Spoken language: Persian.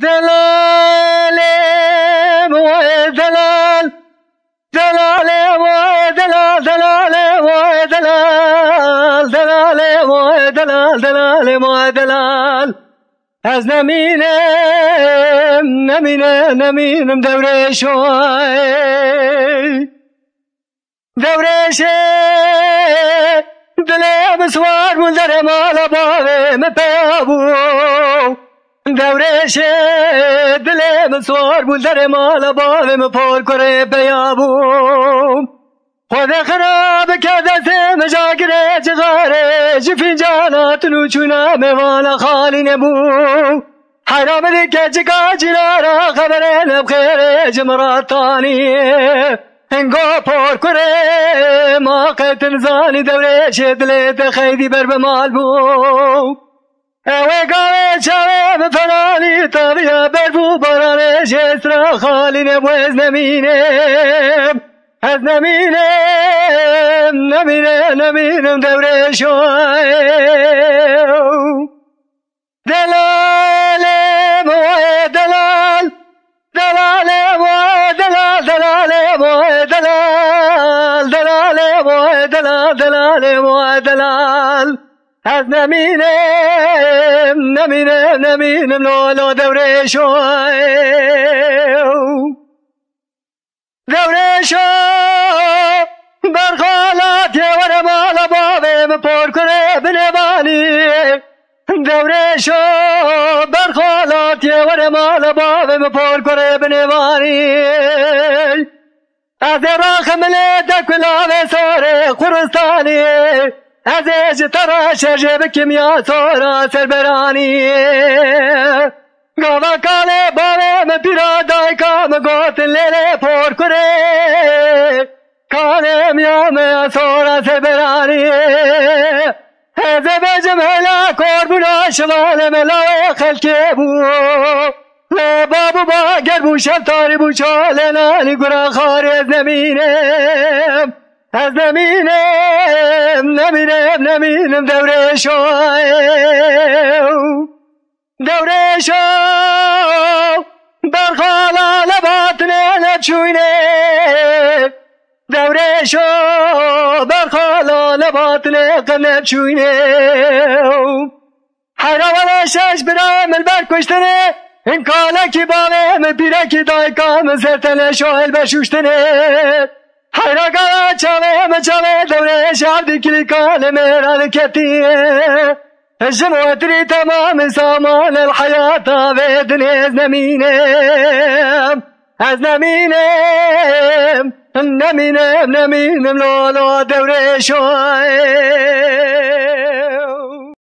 دلالم و دلال دلالم و دلال دلالم و دلال دلالم و دلال دلالم و دلال از نمینم دوره شوی دورش دلم سوار بول در مالا باوه مپیابو دورش دلم سوار بول در مالا باوه مپور کره پیابو خود خراب کرده مجاگره جغاره جفینجانات نوچونا میوانا خالی نبو حرام دیگه جگا جنارا خبره نبخیره جمراتانیه انگو پر کره ما قتل زانی دوره شدلت خیدی بر بمال بو اوه گاوه چاوه بفنانی طبیعه بر بو برانه جسرا خالی نبو از نمینم از نمینم دوره شوی دلالم و دلال دلالم و دلال دلالم و دلال دلالم و دلال دلالم و دلال از نمینم لولو دوره شوی دوره شو برخالات ور مالا باویم پر کنه بنوانی دوره شو برخالات ور مالا باویم پر کنه بنوانی از راخ مله دکلاوه ساره خورستانی از ایج ترا شرجه بکمیا سورا سربرانی گاوا کاله باوه من پیرا دای کام گوت لیله پر کنه کانه میامه سورا سربرانی هزه بجم هلا کوربونا شوال ملاوه خلکه بو بابو باگر بو شفتاری بو چاله نانی گرا خاری از نمینم از نمینم دوره شوی دوره شو برخالا لباتنه نبچوینه دوره شو برخالا لباتنه نبچوینه حیراوالا شش برام البر کشتنه این کالا کی باوه مپیره کی دای کام زرتنه شوهل بشوشتنه حیراگالا چاوه دوره شب دیکلی کال میران کتیه جمعتري تمام سامان الحياة بيدني از نمينم لولو دوري شوي